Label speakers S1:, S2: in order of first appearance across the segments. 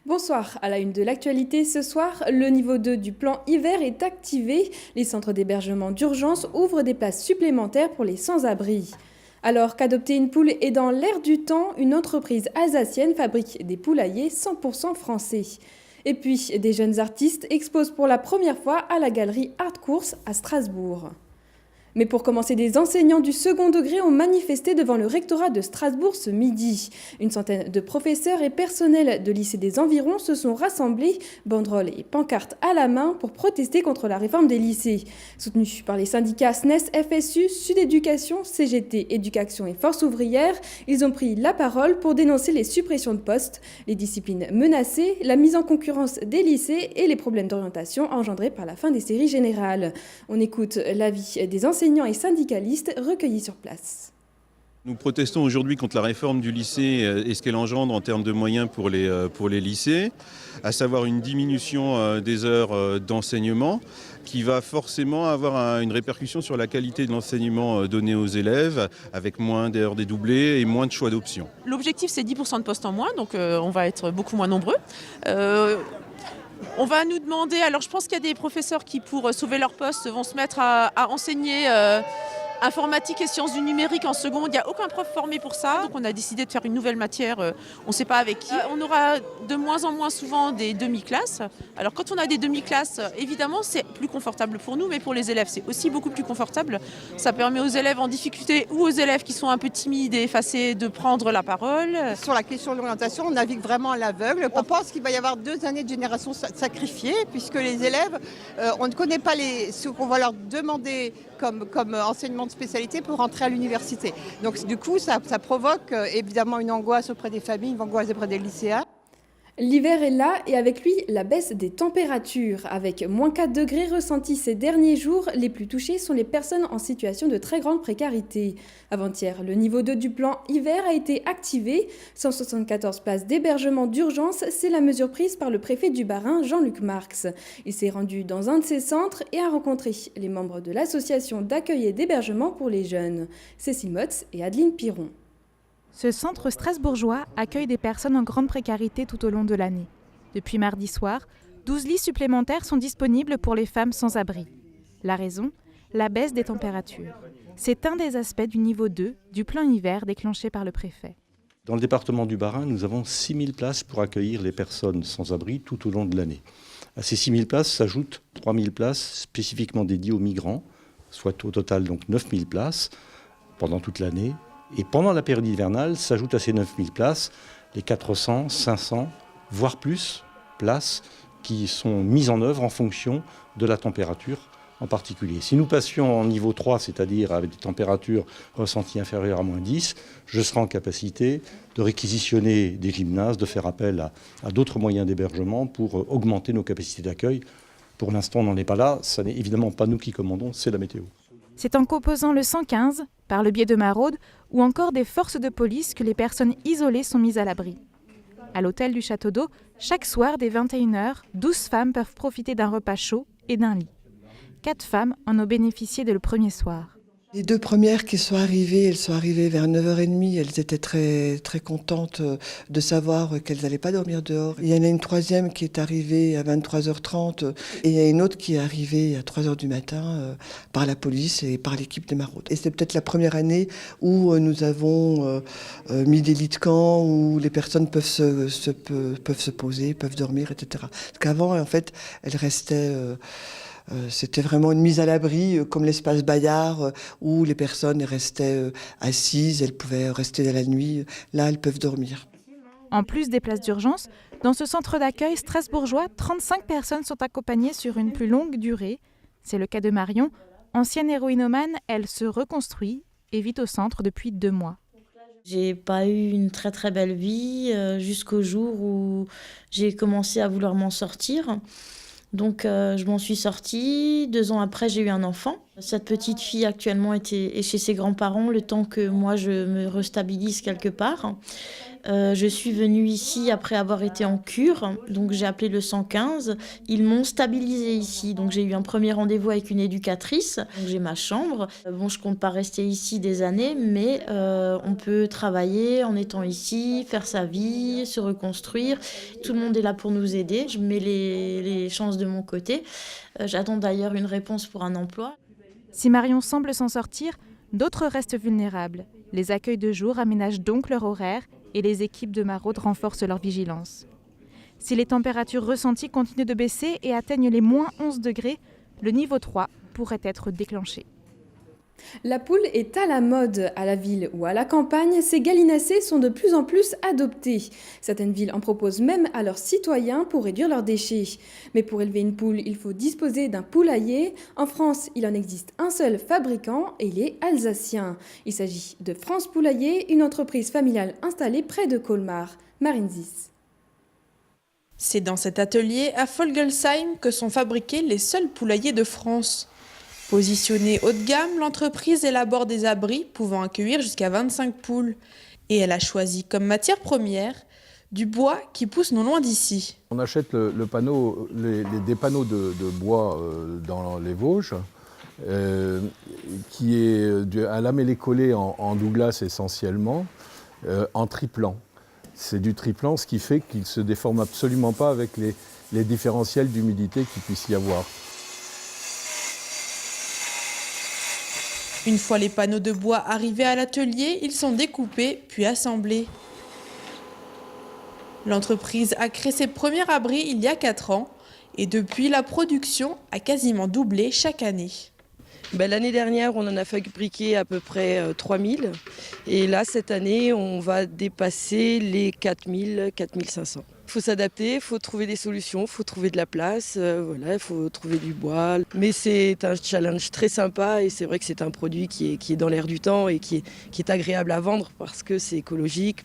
S1: Bonsoir, à la une de l'actualité ce soir, le niveau 2 du plan hiver est activé. Les centres d'hébergement d'urgence ouvrent des places supplémentaires pour les sans-abri. Alors qu'adopter une poule est dans l'air du temps, une entreprise alsacienne fabrique des poulaillers 100% français. Et puis, des jeunes artistes exposent pour la première fois à la galerie Art Course à Strasbourg. Mais pour commencer, des enseignants du second degré ont manifesté devant le rectorat de Strasbourg ce midi. Une centaine de professeurs et personnels de lycées des environs se sont rassemblés, banderoles et pancartes à la main, pour protester contre la réforme des lycées. Soutenus par les syndicats SNES, FSU, Sud Éducation, CGT, Éducation et Force ouvrière, ils ont pris la parole pour dénoncer les suppressions de postes, les disciplines menacées, la mise en concurrence des lycées et les problèmes d'orientation engendrés par la fin des séries générales. On écoute l'avis des enseignants et syndicalistes recueillis sur place.
S2: Nous protestons aujourd'hui contre la réforme du lycée et ce qu'elle engendre en termes de moyens pour les lycées, à savoir une diminution des heures d'enseignement qui va forcément avoir une répercussion sur la qualité de l'enseignement donné aux élèves, avec moins d'heures dédoublées et moins de choix d'options.
S3: L'objectif, c'est 10% de postes en moins, donc on va être beaucoup moins nombreux. On va nous demander, alors je pense qu'il y a des professeurs qui, pour sauver leur poste, vont se mettre à enseigner informatique et sciences du numérique en seconde. Il n'y a aucun prof formé pour ça. Donc on a décidé de faire une nouvelle matière, on ne sait pas avec qui. On aura de moins en moins souvent des demi-classes. Alors quand on a des demi-classes, évidemment c'est plus confortable pour nous, mais pour les élèves c'est aussi beaucoup plus confortable. Ça permet aux élèves en difficulté ou aux élèves qui sont un peu timides et effacés de prendre la parole.
S4: Sur la question de l'orientation, on navigue vraiment à l'aveugle. On pense qu'il va y avoir 2 années de génération sacrifiées, puisque les élèves, on ne connaît pas ce qu'on va leur demander comme enseignement de spécialité pour rentrer à l'université. Donc du coup, ça provoque évidemment une angoisse auprès des familles, une angoisse auprès des lycéens.
S1: L'hiver est là et avec lui la baisse des températures. Avec moins 4 degrés ressentis ces derniers jours, les plus touchés sont les personnes en situation de très grande précarité. Avant-hier, le niveau 2 du plan hiver a été activé. 174 places d'hébergement d'urgence, c'est la mesure prise par le préfet du Bas-Rhin, Jean-Luc Marx. Il s'est rendu dans un de ces centres et a rencontré les membres de l'association d'accueil et d'hébergement pour les jeunes, Cécile Motz et Adeline Piron.
S5: Ce centre strasbourgeois accueille des personnes en grande précarité tout au long de l'année. Depuis mardi soir, 12 lits supplémentaires sont disponibles pour les femmes sans abri. La raison ? La baisse des températures. C'est un des aspects du niveau 2 du plan hiver déclenché par le préfet.
S6: Dans le département du Bas-Rhin, nous avons 6 000 places pour accueillir les personnes sans abri tout au long de l'année. À ces 6 000 places s'ajoutent 3 000 places spécifiquement dédiées aux migrants, soit au total donc 9 000 places pendant toute l'année. Et pendant la période hivernale, s'ajoutent à ces 9000 places les 400, 500, voire plus places qui sont mises en œuvre en fonction de la température en particulier. Si nous passions en niveau 3, c'est-à-dire avec des températures ressenties inférieures à -10, je serai en capacité de réquisitionner des gymnases, de faire appel à d'autres moyens d'hébergement pour augmenter nos capacités d'accueil. Pour l'instant, on n'en est pas là. Ce n'est évidemment pas nous qui commandons, c'est la météo.
S5: C'est en composant le 115, par le biais de maraudes ou encore des forces de police que les personnes isolées sont mises à l'abri. À l'hôtel du Château d'Eau, chaque soir dès 21h, 12 femmes peuvent profiter d'un repas chaud et d'un lit. 4 femmes en ont bénéficié dès le premier soir.
S7: Les 2 premières qui sont arrivées, elles sont arrivées vers 9h30. Elles étaient très, très contentes de savoir qu'elles n'allaient pas dormir dehors. Il y en a une 3e qui est arrivée à 23h30 et il y a une autre qui est arrivée à 3h du matin par la police et par l'équipe des maraudes. Et c'est peut-être la première année où nous avons mis des lits de camp où les personnes peuvent se poser, peuvent dormir, etc. Parce qu'avant, en fait, elles restaient... C'était vraiment une mise à l'abri, comme l'espace Bayard, où les personnes restaient assises, elles pouvaient rester dans la nuit. Là, elles peuvent dormir.
S5: En plus des places d'urgence, dans ce centre d'accueil strasbourgeois, 35 personnes sont accompagnées sur une plus longue durée. C'est le cas de Marion. Ancienne héroïnomane, elle se reconstruit et vit au centre depuis 2 mois.
S8: J'ai pas eu une très très belle vie jusqu'au jour où j'ai commencé à vouloir m'en sortir. Donc je m'en suis sortie, 2 ans après j'ai eu un enfant. Cette petite fille actuellement est chez ses grands-parents le temps que moi je me restabilise quelque part. Je suis venue ici après avoir été en cure, donc j'ai appelé le 115. Ils m'ont stabilisée ici, donc j'ai eu un premier rendez-vous avec une éducatrice. Donc j'ai ma chambre. Bon, je compte pas rester ici des années, mais on peut travailler en étant ici, faire sa vie, se reconstruire. Tout le monde est là pour nous aider. Je mets les chances de mon côté. J'attends d'ailleurs une réponse pour un emploi.
S5: Si Marion semble s'en sortir, d'autres restent vulnérables. Les accueils de jour aménagent donc leur horaire et les équipes de maraude renforcent leur vigilance. Si les températures ressenties continuent de baisser et atteignent les moins 11 degrés, le niveau 3 pourrait être déclenché.
S1: La poule est à la mode. À la ville ou à la campagne, ces gallinacés sont de plus en plus adoptés. Certaines villes en proposent même à leurs citoyens pour réduire leurs déchets. Mais pour élever une poule, il faut disposer d'un poulailler. En France, il en existe un seul fabricant et il est alsacien. Il s'agit de France Poulailler, une entreprise familiale installée près de Colmar. Marine Zis.
S9: C'est dans cet atelier à Folgelsheim que sont fabriqués les seuls poulaillers de France. Positionnée haut de gamme, l'entreprise élabore des abris pouvant accueillir jusqu'à 25 poules. Et elle a choisi comme matière première du bois qui pousse non loin d'ici.
S10: On achète des panneaux de bois dans les Vosges, qui est à lamellé collé en Douglas essentiellement, en triplan. C'est du triplan, ce qui fait qu'il ne se déforme absolument pas avec les différentiels d'humidité qu'il puisse y avoir.
S9: Une fois les panneaux de bois arrivés à l'atelier, ils sont découpés puis assemblés. L'entreprise a créé ses premiers abris il y a 4 ans et depuis, la production a quasiment doublé chaque année.
S11: L'année dernière, on en a fabriqué à peu près 3000 et là, cette année, on va dépasser les 4000, 4500. Il faut s'adapter, il faut trouver des solutions, il faut trouver de la place, il faut trouver du bois. Mais c'est un challenge très sympa et c'est vrai que c'est un produit qui est dans l'air du temps et qui est agréable à vendre parce que c'est écologique.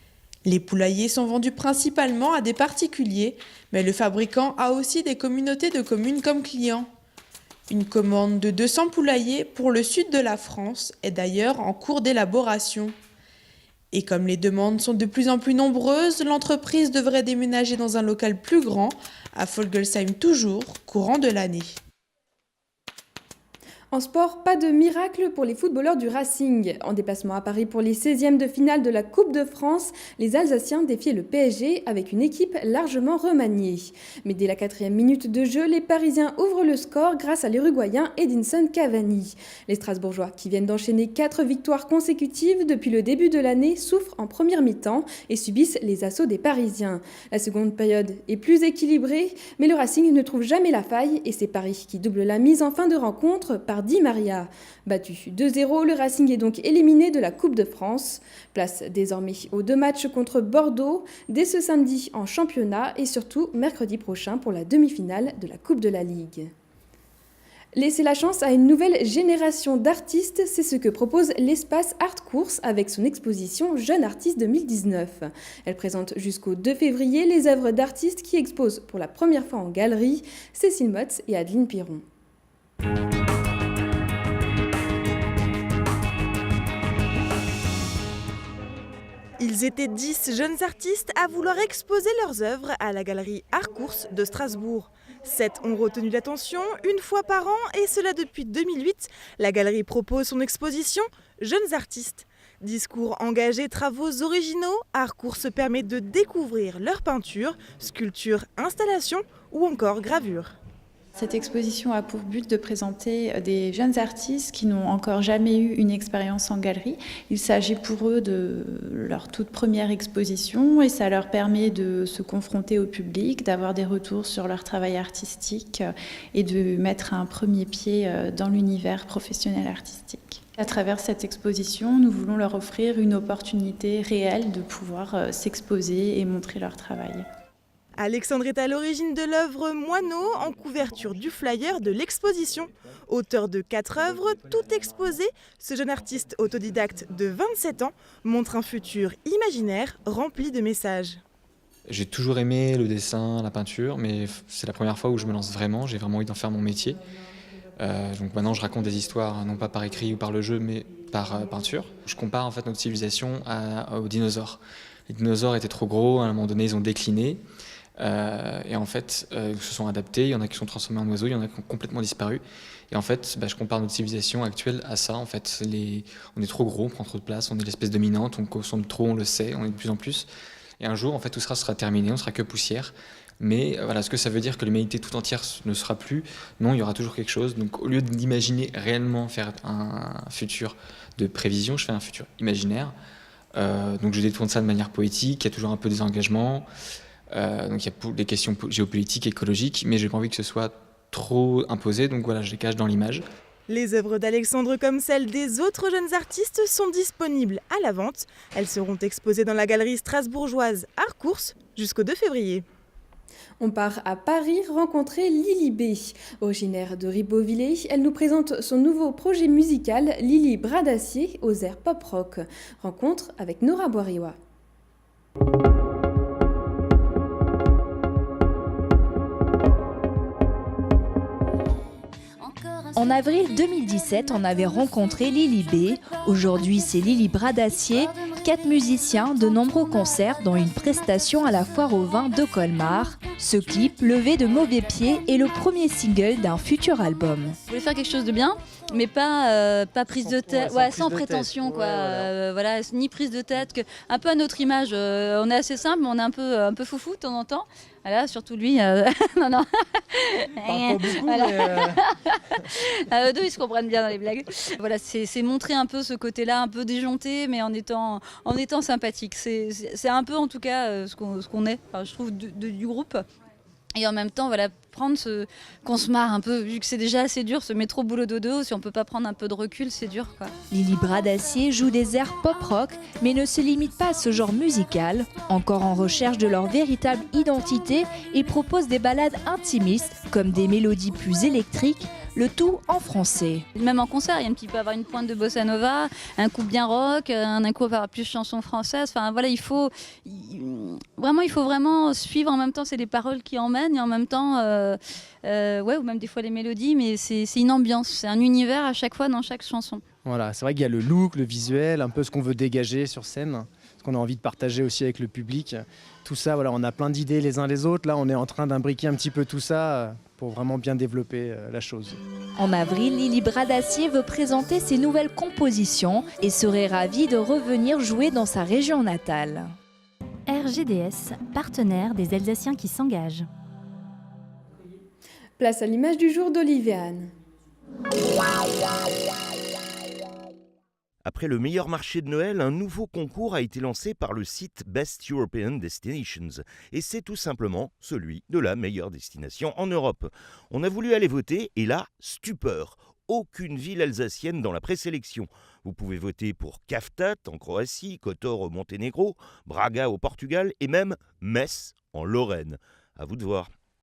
S9: Les poulaillers sont vendus principalement à des particuliers, mais le fabricant a aussi des communautés de communes comme clients. Une commande de 200 poulaillers pour le sud de la France est d'ailleurs en cours d'élaboration. Et comme les demandes sont de plus en plus nombreuses, l'entreprise devrait déménager dans un local plus grand, à Folgelsheim toujours, courant de l'année.
S1: En sport, pas de miracle pour les footballeurs du Racing. En déplacement à Paris pour les 16e de finale de la Coupe de France, les Alsaciens défiaient le PSG avec une équipe largement remaniée. Mais dès la 4e minute de jeu, les Parisiens ouvrent le score grâce à l'Uruguayen Edinson Cavani. Les Strasbourgeois, qui viennent d'enchaîner 4 victoires consécutives depuis le début de l'année, souffrent en première mi-temps et subissent les assauts des Parisiens. La seconde période est plus équilibrée, mais le Racing ne trouve jamais la faille et c'est Paris qui double la mise en fin de rencontre par Di Maria. Battu 2-0, le Racing est donc éliminé de la Coupe de France. Place désormais aux 2 matchs contre Bordeaux, dès ce samedi en championnat et surtout mercredi prochain pour la demi-finale de la Coupe de la Ligue. Laisser la chance à une nouvelle génération d'artistes, c'est ce que propose l'espace Art Course avec son exposition Jeunes Artistes 2019. Elle présente jusqu'au 2 février les œuvres d'artistes qui exposent pour la première fois en galerie Cécile Motz et Adeline Piron.
S12: Ils étaient 10 jeunes artistes à vouloir exposer leurs œuvres à la galerie Art Course de Strasbourg. 7 ont retenu l'attention une fois par an et cela depuis 2008. La galerie propose son exposition Jeunes artistes. Discours engagés, travaux originaux, Art Course permet de découvrir leurs peintures, sculptures, installations ou encore gravures.
S13: Cette exposition a pour but de présenter des jeunes artistes qui n'ont encore jamais eu une expérience en galerie. Il s'agit pour eux de leur toute première exposition et ça leur permet de se confronter au public, d'avoir des retours sur leur travail artistique et de mettre un premier pied dans l'univers professionnel artistique. À travers cette exposition, nous voulons leur offrir une opportunité réelle de pouvoir s'exposer et montrer leur travail.
S12: Alexandre est à l'origine de l'œuvre Moineau en couverture du flyer de l'exposition. Auteur de 4 œuvres, toutes exposées, ce jeune artiste autodidacte de 27 ans montre un futur imaginaire rempli de messages.
S14: J'ai toujours aimé le dessin, la peinture, mais c'est la première fois où je me lance vraiment, j'ai vraiment envie d'en faire mon métier. Donc maintenant je raconte des histoires, non pas par écrit ou par le jeu, mais par peinture. Je compare en fait notre civilisation aux dinosaures. Les dinosaures étaient trop gros, à un moment donné ils ont décliné. Et en fait, ils se sont adaptés, il y en a qui sont transformés en oiseaux, il y en a qui ont complètement disparu. Et en fait, je compare notre civilisation actuelle à ça. En fait, on est trop gros, on prend trop de place, on est l'espèce dominante, on consomme trop, on le sait, on est de plus en plus. Et un jour, en fait, tout sera terminé, on sera que poussière. Mais voilà, est-ce que ça veut dire que l'humanité tout entière ne sera plus? Non, il y aura toujours quelque chose. Donc au lieu d'imaginer réellement faire un futur de prévision, je fais un futur imaginaire. Donc je détourne ça de manière poétique, il y a toujours un peu des engagements. Donc il y a des questions géopolitiques, écologiques, mais j'ai pas envie que ce soit trop imposé, donc voilà, je les cache dans l'image.
S12: Les œuvres d'Alexandre comme celles des autres jeunes artistes sont disponibles à la vente. Elles seront exposées dans la galerie strasbourgeoise Harcourt jusqu'au 2 février.
S1: On part à Paris rencontrer Lily B. Originaire de Ribeauvillé, elle nous présente son nouveau projet musical Lily Bras d'Acier aux airs pop-rock. Rencontre avec Nora Boiriwa.
S15: En avril 2017, on avait rencontré Lily B. Aujourd'hui, c'est Lily Bras d'Acier, 4 musiciens, de nombreux concerts, dont une prestation à la Foire au Vin de Colmar. Ce clip, Levé de mauvais pieds, est le premier single d'un futur album.
S16: Je voulais faire quelque chose de bien, mais pas prise de tête, sans prétention, quoi. Voilà, ni prise de tête, un peu à notre image. On est assez simple, mais on est un peu foufou de temps en temps. Voilà, surtout lui. Non.
S17: Pas beaucoup,
S16: voilà. Eux deux, ils se comprennent bien dans les blagues. Voilà, c'est montrer un peu ce côté-là, un peu déjanté, mais en étant sympathique. C'est un peu, en tout cas, ce qu'on est, enfin, je trouve, du groupe. Et en même temps, voilà, qu'on se marre un peu, vu que c'est déjà assez dur, ce métro boulot dodo, si on peut pas prendre un peu de recul, c'est dur, quoi.
S15: Lily Bras d'Acier joue des airs pop-rock, mais ne se limite pas à ce genre musical. Encore en recherche de leur véritable identité, ils proposent des ballades intimistes, comme des mélodies plus électriques, le tout en français.
S16: Même en concert, il y a un petit peu avoir une pointe de bossa nova, un coup bien rock, un coup avoir plus chanson française. Enfin voilà, il faut vraiment suivre. En même temps, c'est les paroles qui emmènent et en même temps, ou même des fois les mélodies, mais c'est une ambiance, c'est un univers à chaque fois dans chaque chanson.
S17: Voilà, c'est vrai qu'il y a le look, le visuel, un peu ce qu'on veut dégager sur scène, ce qu'on a envie de partager aussi avec le public. Tout ça, voilà, on a plein d'idées les uns les autres. Là, on est en train d'imbriquer un petit peu tout ça pour vraiment bien développer la chose.
S15: En avril, Lily Bras d'Acier veut présenter ses nouvelles compositions et serait ravie de revenir jouer dans sa région natale.
S18: RGDS, partenaire des Alsaciens qui s'engagent.
S1: Place à l'image du jour d'Olivier Anne.
S19: Après le meilleur marché de Noël, un nouveau concours a été lancé par le site Best European Destinations. Et c'est tout simplement celui de la meilleure destination en Europe. On a voulu aller voter et là, stupeur. Aucune ville alsacienne dans la présélection. Vous pouvez voter pour Cavtat en Croatie, Kotor au Monténégro, Braga au Portugal et même Metz en Lorraine. À vous de voir.